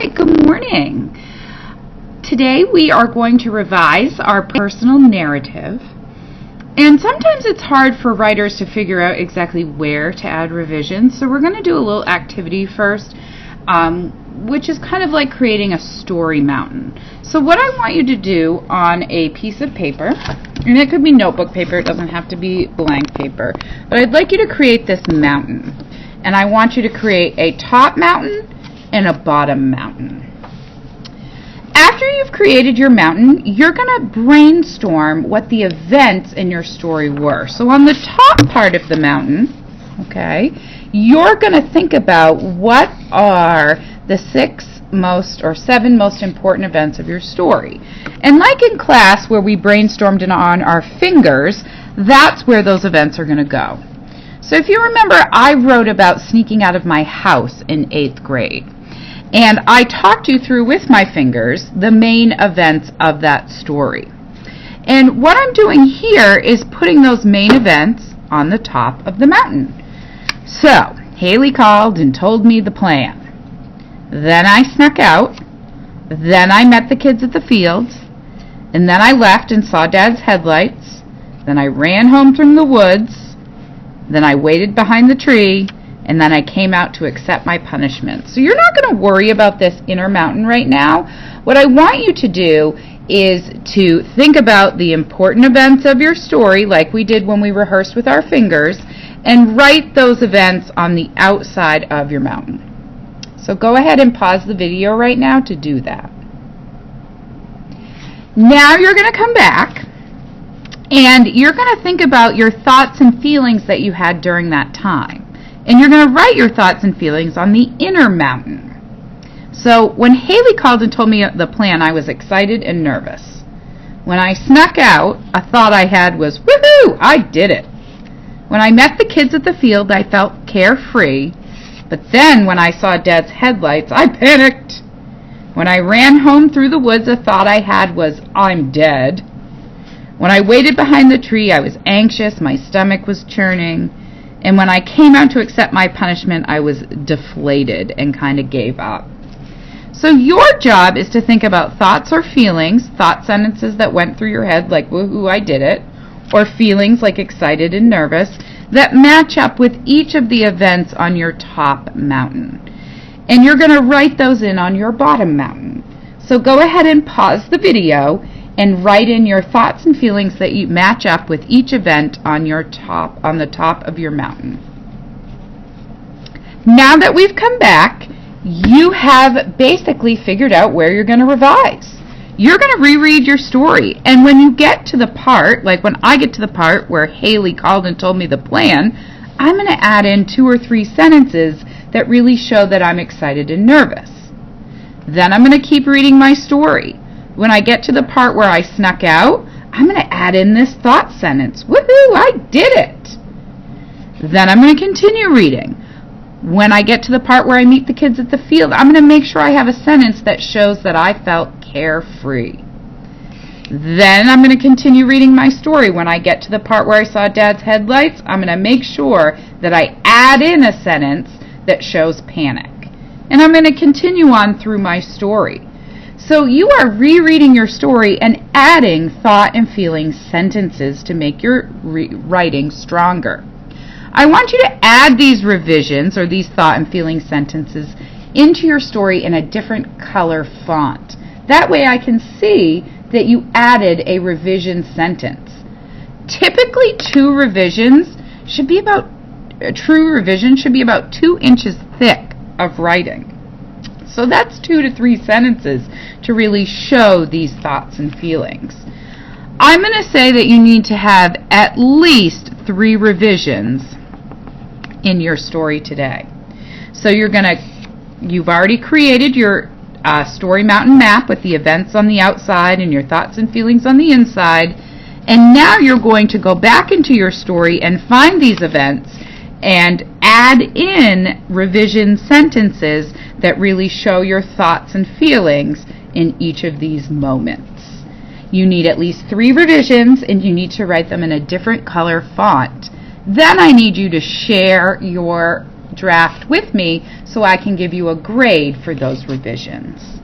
Hi, good morning. Today we are going to revise our personal narrative. And sometimes it's hard for writers to figure out exactly where to add revisions. So we're going to do a little activity first, which is kind of like creating a story mountain. So what I want you to do on a piece of paper, and it could be notebook paper, it doesn't have to be blank paper, but I'd like you to create this mountain. And I want you to create a top mountain and a bottom mountain. After you've created your mountain, you're going to brainstorm what the events in your story were. So on the top part of the mountain, okay, you're going to think about what are the 7 most important events of your story. And like in class where we brainstormed on our fingers, that's where those events are going to go. So if you remember, I wrote about sneaking out of my house in 8th grade. And I talked you through with my fingers the main events of that story. And what I'm doing here is putting those main events on the top of the mountain. So, Haley called and told me the plan. Then I snuck out. Then I met the kids at the fields. And then I left and saw Dad's headlights. Then I ran home from the woods. Then I waited behind the tree. And then I came out to accept my punishment. So you're not going to worry about this inner mountain right now. What I want you to do is to think about the important events of your story, like we did when we rehearsed with our fingers, and write those events on the outside of your mountain. So go ahead and pause the video right now to do that. Now you're going to come back, and you're going to think about your thoughts and feelings that you had during that time. And you're going to write your thoughts and feelings on the inner mountain. So when Haley called and told me the plan, I was excited and nervous. When I snuck out, a thought I had was, woohoo, I did it. When I met the kids at the field, I felt carefree. But then when I saw Dad's headlights, I panicked. When I ran home through the woods, a thought I had was, I'm dead. When I waited behind the tree, I was anxious, my stomach was churning. And when I came out to accept my punishment, I was deflated and kind of gave up. So your job is to think about thoughts or feelings, thought sentences that went through your head like, woohoo, I did it, or feelings like excited and nervous that match up with each of the events on your top mountain. And you're going to write those in on your bottom mountain. So go ahead and pause the video and write in your thoughts and feelings that you match up with each event on the top of your mountain. Now that we've come back, you have basically figured out where you're going to revise. You're going to reread your story, and when you get to the part, like when I get to the part where Haley called and told me the plan, I'm going to add in 2 or 3 sentences that really show that I'm excited and nervous. Then I'm going to keep reading my story. When I get to the part where I snuck out, I'm going to add in this thought sentence. Woohoo, I did it! Then I'm going to continue reading. When I get to the part where I meet the kids at the field, I'm going to make sure I have a sentence that shows that I felt carefree. Then I'm going to continue reading my story. When I get to the part where I saw Dad's headlights, I'm going to make sure that I add in a sentence that shows panic. And I'm going to continue on through my story. So you are rereading your story and adding thought and feeling sentences to make your writing stronger. I want you to add these revisions or these thought and feeling sentences into your story in a different color font. That way I can see that you added a revision sentence. Typically, a true revision should be about 2 inches thick of writing. So that's 2 to 3 sentences to really show these thoughts and feelings. I'm going to say that you need to have at least 3 revisions in your story today. So you've already created your story mountain map with the events on the outside and your thoughts and feelings on the inside. And now you're going to go back into your story and find these events and add in revision sentences that really show your thoughts and feelings in each of these moments. You need at least 3 revisions, and you need to write them in a different color font. Then I need you to share your draft with me so I can give you a grade for those revisions.